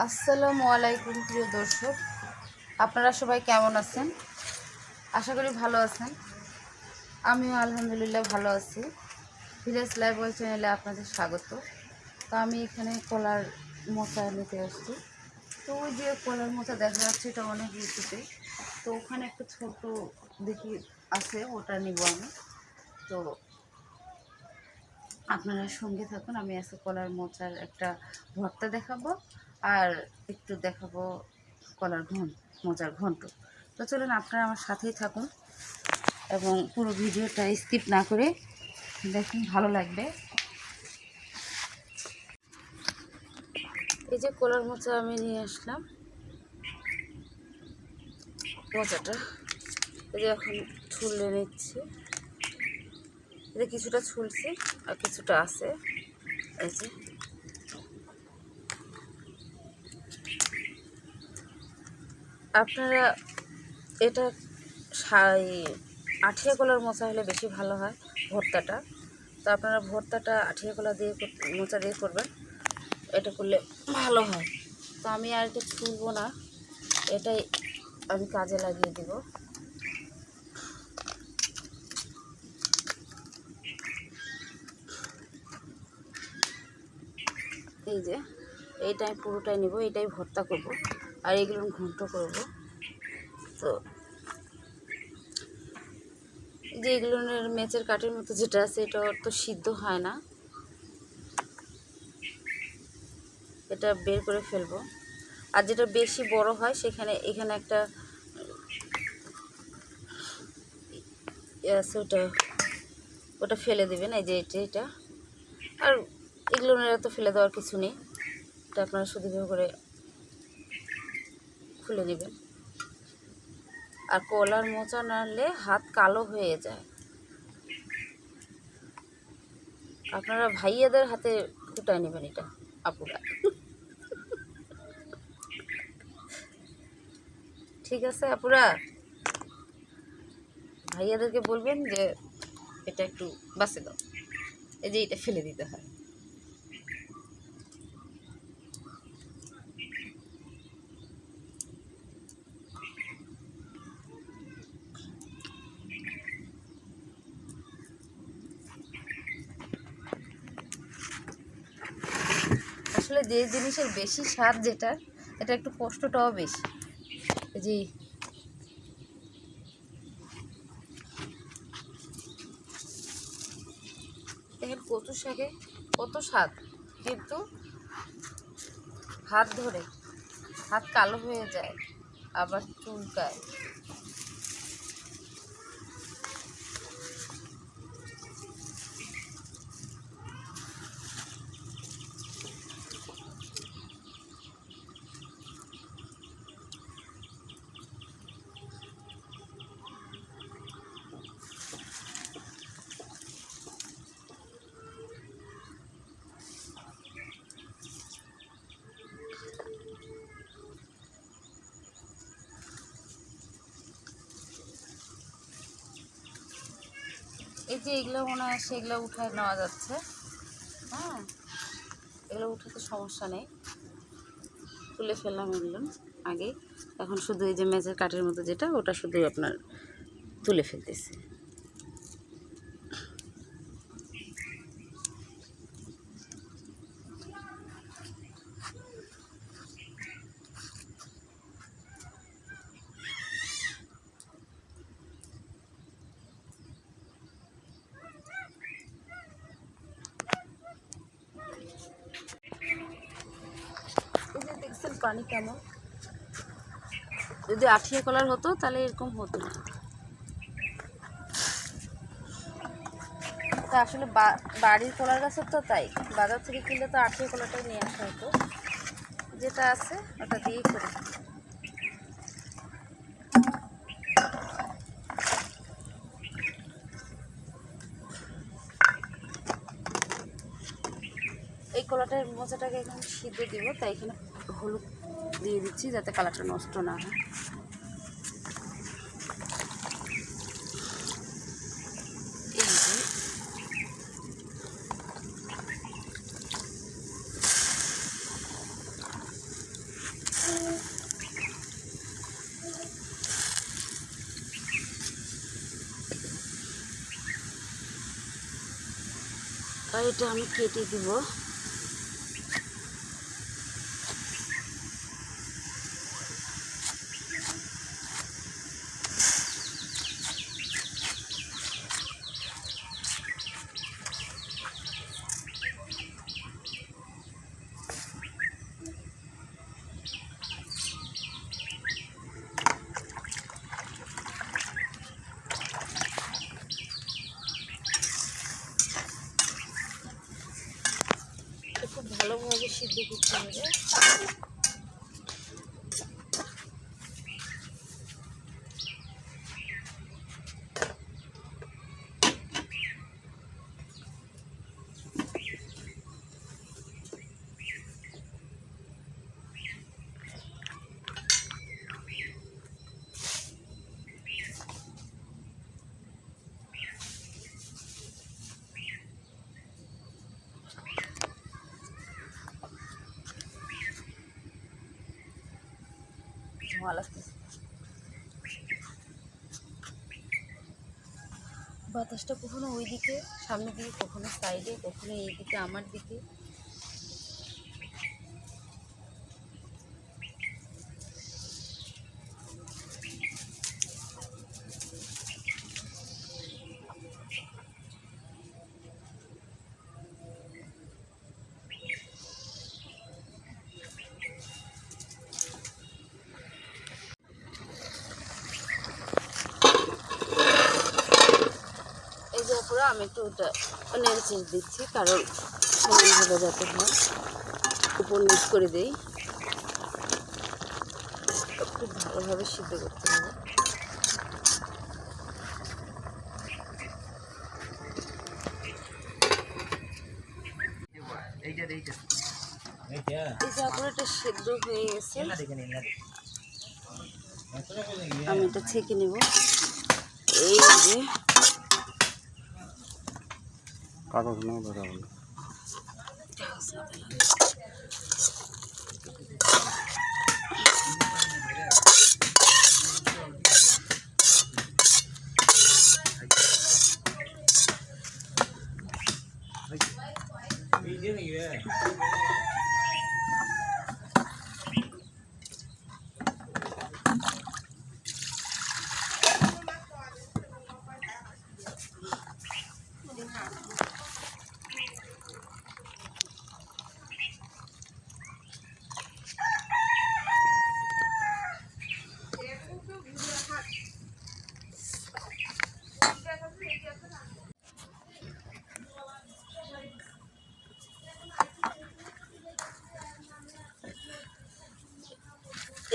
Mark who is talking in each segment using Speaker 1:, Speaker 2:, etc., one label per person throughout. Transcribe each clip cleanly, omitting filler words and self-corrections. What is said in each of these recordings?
Speaker 1: আসসালামু আলাইকুম প্রিয় দর্শক, আপনারা সবাই কেমন আছেন? আশা করি ভালো আছেন। আমিও আলহামদুলিল্লাহ ভালো আছি। ভিলেজ লাইফবয় চ্যানেলে আপনাদের স্বাগত। তো আমি এখানে কলার মোচা নিতে আসছি। তো ওই যে কলার মোচা দেখা যাচ্ছে, এটা অনেক উঁচুতে। তো ওখানে একটা ছোট দেখি আছে, ওটা নিব আমি। তো আপনারা সঙ্গে থাকুন। আমি আজকে কলার মোচার একটা ভর্তা দেখাবো, আর একটু দেখাবো কলার মোচার ঘন্ট। তো চলুন আপনারা আমার সাথেই থাকুন এবং পুরো ভিডিওটা স্কিপ না করে দেখুন, ভালো লাগবে। এই যে কলার মোচা আমি নিয়ে আসলাম, মোচাটা এই যে এখন ছুলে নিচ্ছি। এটা কিছুটা ছুলছি আর কিছুটা আছে। এই যে আপনারা এটা আঠিয়া কলার মোচা হলে বেশি ভালো হয় ভর্তাটা। তো আপনারা ভর্তাটা আঠিয়া কলা দিয়ে মোচা দিয়ে করবেন, এটা করলে ভালো হয়। তো আমি আর এটা ছুলবো না, এটাই আমি কাজে লাগিয়ে দিব। এই যে এইটাই পুরোটাই নিব, এটাই ভর্তা করব আর এগুলো ঘন্ট করব। তো যে এগুলোর মেচের কাঠের মতো যেটা আছে, এটা তো সিদ্ধ হয় না, এটা বের করে ফেলবো। আর যেটা বেশি বড় হয় সেখানে এখানে একটা আছে, ওটা ফেলে দেবেন। এই যে এটা আর এগুলো তো ফেলে দেওয়ার কিছু নেই, এটা আপনারা শুধু করে খুলে নেবেন। আর কলার মোচা নাড়লে হাত কালো হয়ে যায়। আপনারা ভাইয়াদের হাতে ফুটায় নেবেন এটা, আপুরা। ঠিক আছে আপুরা, ভাইয়াদেরকে বলবেন যে এটা একটু বাঁচে দাও। এই যে এটা ফেলে দিতে হয়। আসলে যে জিনিসের বেশি স্বাদ যেটা, এটা একটু কষ্টটাও বেশি। এই যে দেখেন কচু শাকে কত স্বাদ, কিন্তু হাত ধরে হাত কালো হয়ে যায়, আবার চুলকায়। এই যে এগুলো মনে হয় সেগুলো উঠায় নেওয়া যাচ্ছে। হ্যাঁ, এগুলো উঠাতে সমস্যা নেই, তুলে ফেললাম এগুলো আগে। এখন শুধু এই যে মেজের কাঠের মতো যেটা, ওটা শুধু আপনার তুলে ফেলতেছি। এই যে দেখছেন পানি কেমন, যদি আঠিয়া কলার হতো তাহলে এরকম হতো না। তা আসলে বাড়ির কলার গাছের তো, তাই বাজার থেকে কিনলে তো আঠিয়া কলাটাই নিয়ে আসা হতো। যেটা আছে ওটা দিয়েই করি। এই কলাটার মোচাটাকে এখানে সিদ্ধ দিব, তাই এখানে হলুদ দিয়ে দিচ্ছি যাতে কালারটা নষ্ট না হয়। এই যে আর এটা আমি কেটে দিব। খুব ভালোভাবে সিদ্ধ করতে হবে। বাতাসটা কখনো ওই দিকে সামনের দিকে, কখনো সাইডে, কখনো এই দিকে আমার দিকে। পুরো আমি একটু ওটা নেড়ে চেড়ে দিচ্ছি, কারণ সমানভাবে যাতে হয়, উপর নিচ করে দেই। খুব ভালোভাবে সিদ্ধ করতে হবে। এই যে পুরো এটা সিদ্ধ হয়ে গেছে, আমি এটা ছেঁকে নেব। এই যে কাগজ নাও ধরা হলো।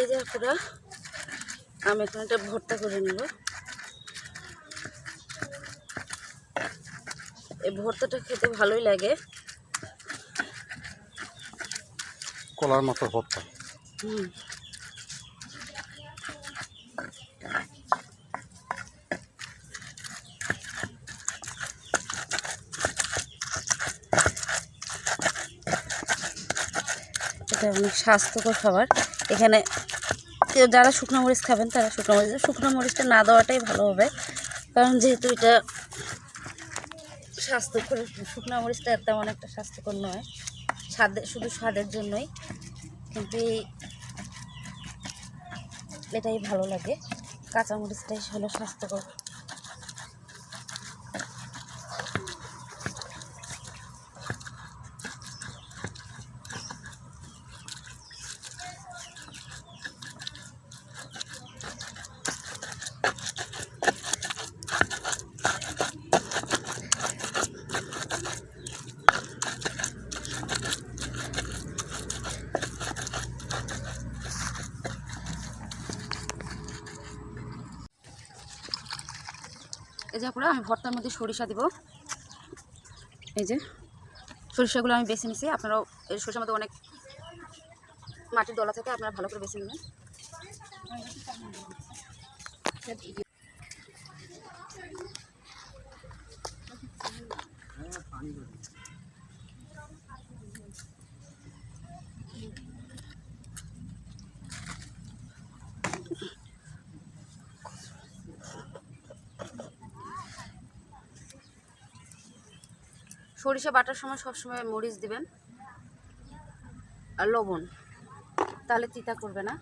Speaker 1: এই যে পুরো আমি এখন এটা ভর্তা করে নেব। এই ভর্তাটা খেতে ভালোই লাগে,
Speaker 2: কলার মতো ভর্তা।
Speaker 1: এটা অনেক স্বাস্থ্যকর খাবার। এখানে কেউ যারা শুকনো মরিচ খাবেন তারা শুকনো মরিচটা না দেওয়াটাই ভালো হবে, কারণ যেহেতু এটা স্বাস্থ্যকর। শুকনো মরিচটা তেমন একটা স্বাস্থ্যকর নয়, শুধু স্বাদের জন্যই, কিন্তু এটাই ভালো লাগে। কাঁচা মরিচটাই হলো স্বাস্থ্যকর। এই যে পুরো আমি ভর্তার মধ্যে সরিষা দিব। এই যে সরিষাগুলো আমি বেছে নিছি। আপনারাও এই সরিষার মধ্যে অনেক মাটির দলা থেকে আপনারা ভালো করে বেছে নেবেন। সরিষা বাটার সময় সবসময় মরিচ দিবেন আর লবণ, তাহলে তিতা করবে না।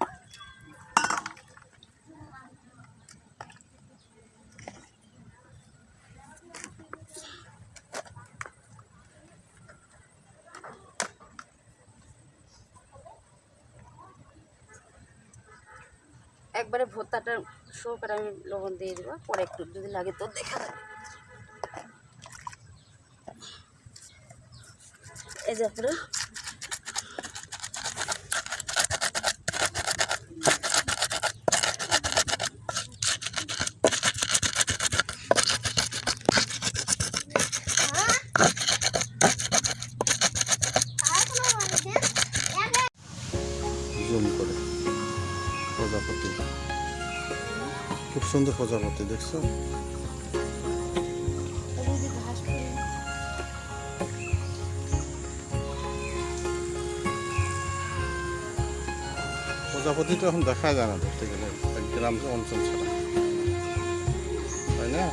Speaker 1: একবারে ভর্তাটা সহকারে আমি লবণ দিয়ে দেবো, পরে একটু যদি লাগে তো দেখা যাবে। এই যে পুরো
Speaker 2: জুম করে প্রজাপতি, খুব সুন্দর প্রজাপতি দেখছো? প্রজাপতি তো এখন দেখা যায় না ধরতে গেলে, এক গ্রাম অঞ্চল ছাড়া, তাই না?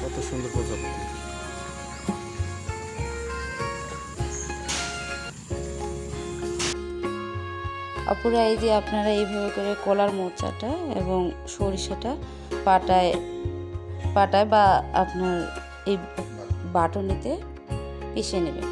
Speaker 2: কত সুন্দর প্রজাপতি।
Speaker 1: আপুরা, এই যে আপনারা এইভাবে করে কলার মোচাটা এবং সরিষাটা পাটায় পাটায় বা আপনার এই বাটনিতে পিষে নেবেন।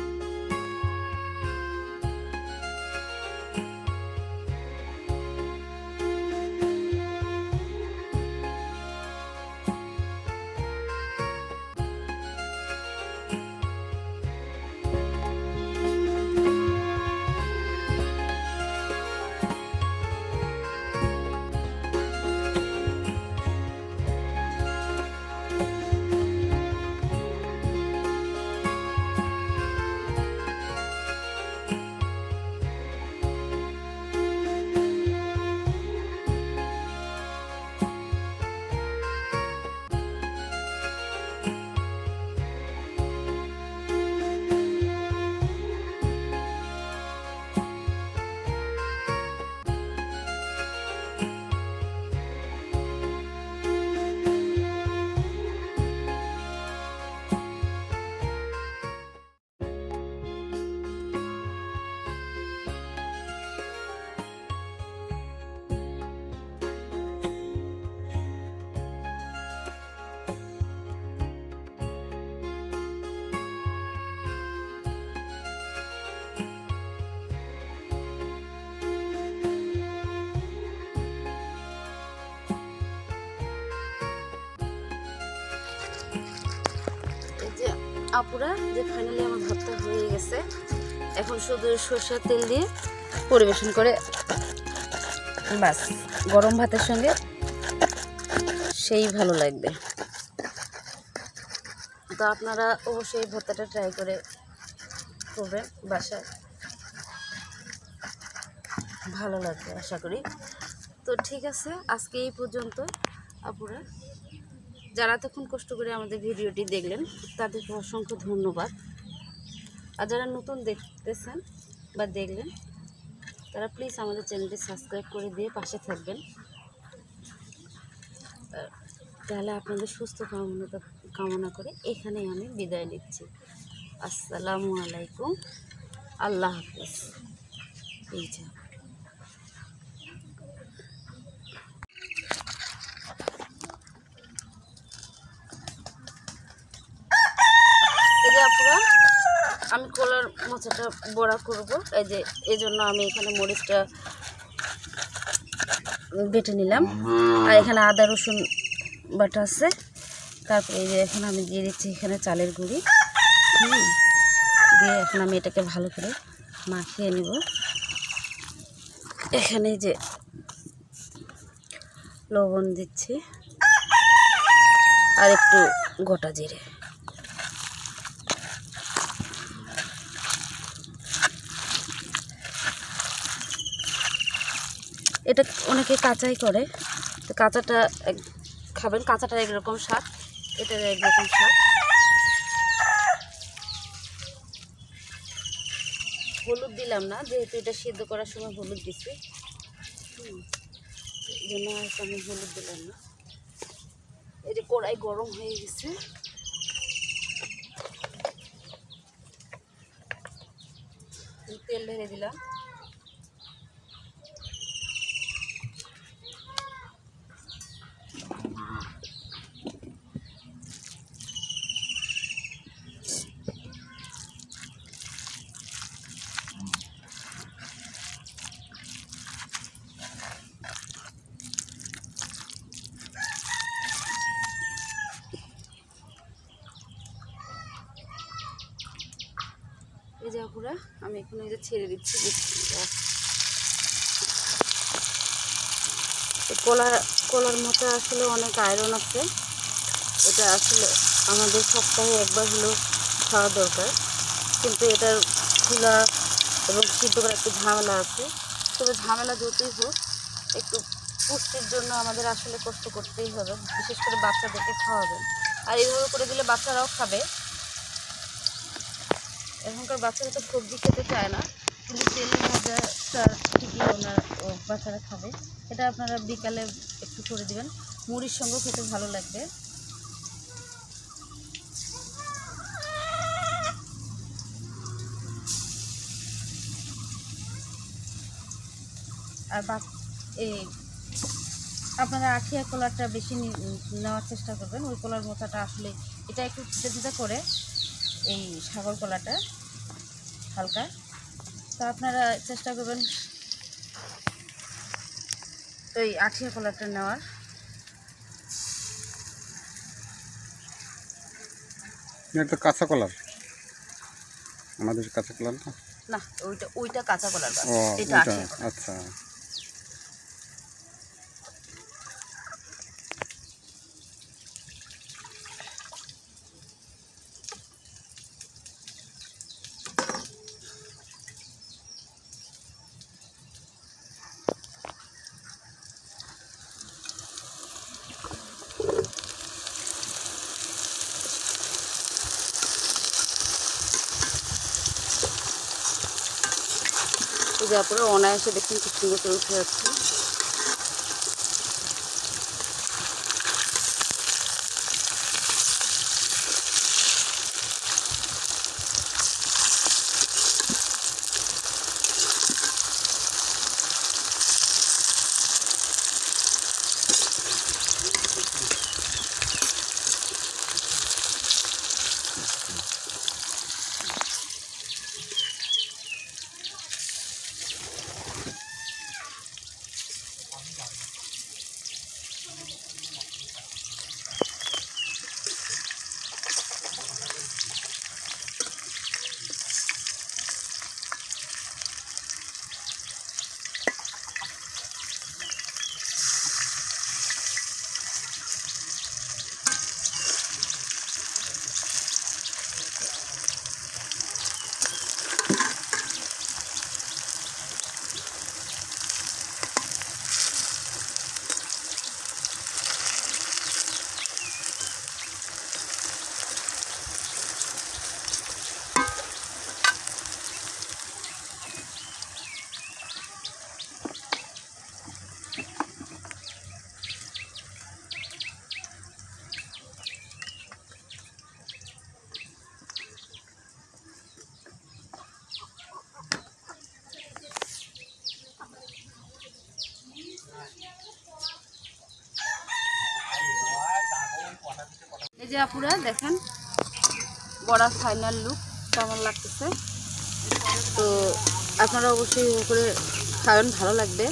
Speaker 1: আপুরা, যে ফাইনালি আমার ভর্তা হয়ে গেছে, এখন শুধু সরষের তেল দিয়ে পরিবেশন করে বাস, গরম ভাতের সঙ্গে সেই ভালো লাগবে। তো আপনারা অবশ্যই ভর্তাটা ট্রাই করে করবেন বাসায়, ভালো লাগবে আশা করি। তো ঠিক আছে, আজকে এই পর্যন্ত। আপুরা, যারা এতক্ষণ কষ্ট করে আমাদের ভিডিওটি দেখলেন তাদেরকে অসংখ্য ধন্যবাদ। আর যারা নতুন দেখতেছেন বা দেখলেন, তারা প্লিজ আমাদের চ্যানেলটি সাবস্ক্রাইব করে দিয়ে পাশে থাকবেন। তাহলে আপনাদের সুস্থ কামনা করে এখানেই আমি বিদায় নিচ্ছি। আসসালামু আলাইকুম, আল্লাহ হাফেজ। এই যে আপুরা, আমি কলার মোচাটা বড়া করব। এই জন্য আমি এখানে মরিচটা বেটে নিলাম, আর এখানে আদা রসুন বাটা আছে। তারপরে এই যে এখন আমি দিয়ে দিচ্ছি এখানে চালের গুঁড়ি, দিয়ে এখন আমি এটাকে ভালো করে মাখিয়ে নিব। এখানে যে লবণ দিচ্ছি আর একটু গোটা জিরে। এটা অনেকে কাঁচাই করে, তো কাঁচাটা খাবেন, কাঁচাটা একরকম স্বাদ, এটা একরকম স্বাদ। হলুদ দিলাম না, যেহেতু এটা সিদ্ধ করার সময় হলুদ দিচ্ছি। জন্য আর আমি হলুদ দিলাম না। এই যে কড়াই গরম হয়ে গেছে, তেল ঢেলে দিলাম। এই যে আপুরা আমি এখন এই যে ছেড়ে দিচ্ছি। কলার মতো আসলে অনেক আয়রন আছে, এটা আসলে আমাদের সপ্তাহে একবার হলেও খাওয়া দরকার, কিন্তু এটার খোলা এবং সিদ্ধ করা একটু ঝামেলা আছে। তবে ঝামেলা যতই হোক, একটু পুষ্টির জন্য আমাদের আসলে কষ্ট করতেই হবে, বিশেষ করে বাচ্চাদেরকে খাওয়াবেন। আর এইভাবে করে দিলে বাচ্চারাও খাবে। এখনকার বাচ্চারা তো সবজি খেতে চায় না, কিন্তু তেলে ভাজাটা ঠিকই বাচ্চারা খাবে। এটা আপনারা বিকালে একটু করে দিবেন, মুড়ির সঙ্গেও খেতে ভালো লাগবে। আর এই আপনারা আঠিয়া কলারটা বেশি নেওয়ার চেষ্টা করবেন। ওই কলার মোচাটা আসলে এটা একটু দিতে দিতে করে এই সাগর কলাটা হালকা, তো আপনারা চেষ্টা করবেন এই আঠিয়া কলারটা নেওয়ার।
Speaker 2: এটা কাঁচা কলার, আমাদের কাঁচা কলার না?
Speaker 1: না, ওইটা কাঁচা কলার গাছ,
Speaker 2: ও
Speaker 1: এটা আঠিয়া কলা।
Speaker 2: আচ্ছা।
Speaker 1: এই যে আপনারা অনায়াসে দেখুন কি সুন্দর করে উঠে যাচ্ছে। এই যে আপুরা দেখেন বড়া ফাইনাল লুক কেমন লাগতেছে। তো আপনারা অবশ্যই করে খাবেন, ভালো লাগবে।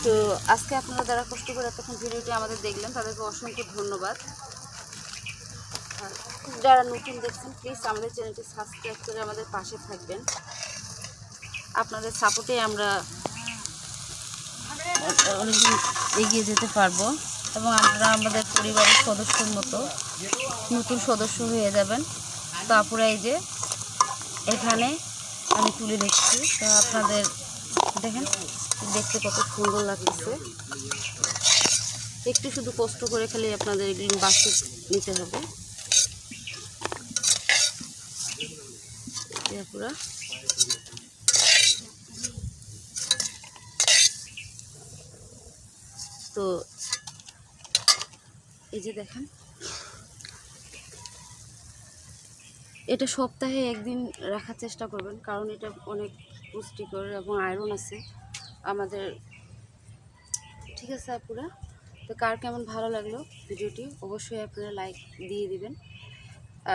Speaker 1: তো আজকে আপনারা যারা কষ্ট করে এতক্ষণ ভিডিওটি আমাদের দেখলেন তাদেরকে অসংখ্য ধন্যবাদ। যারা নতুন দেখছেন প্লিজ আমাদের চ্যানেলটি সাবস্ক্রাইব করে আমাদের পাশে থাকবেন। আপনাদের সাপোর্টে আমরা অনেকদিন এগিয়ে যেতে পারবো এবং আপনারা আমাদের পরিবারের সদস্যের মতো নতুন সদস্য হয়ে যাবেন। তো আপুরা এই যে এখানে আমি তুলে রেখেছি, তো আপনাদের দেখেন দেখতে কত সুন্দর লাগতেছে। একটু শুধু কষ্ট করে খালি আপনাদের এগুলো বাছি নিতে হবে। আপুরা তো এই যে দেখেন, এটা সপ্তাহে একদিন রাখার চেষ্টা করবেন, কারণ এটা অনেক পুষ্টিকর এবং আয়রন আছে আমাদের। ঠিক আছে আপুরা, তো কার কেমন ভালো লাগলো ভিডিওটি অবশ্যই আপনারা লাইক দিয়ে দিবেন,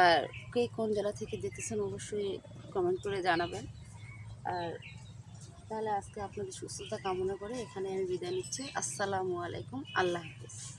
Speaker 1: আর কে কোন জেলা থেকে দেখতেছেন অবশ্যই কমেন্ট করে জানাবেন। আর তাহলে আজকে আপনাদের সুস্থতা কামনা করে এখানে আমি বিদায় নিচ্ছি। আসসালামু আলাইকুম, আল্লাহ হাফিজ।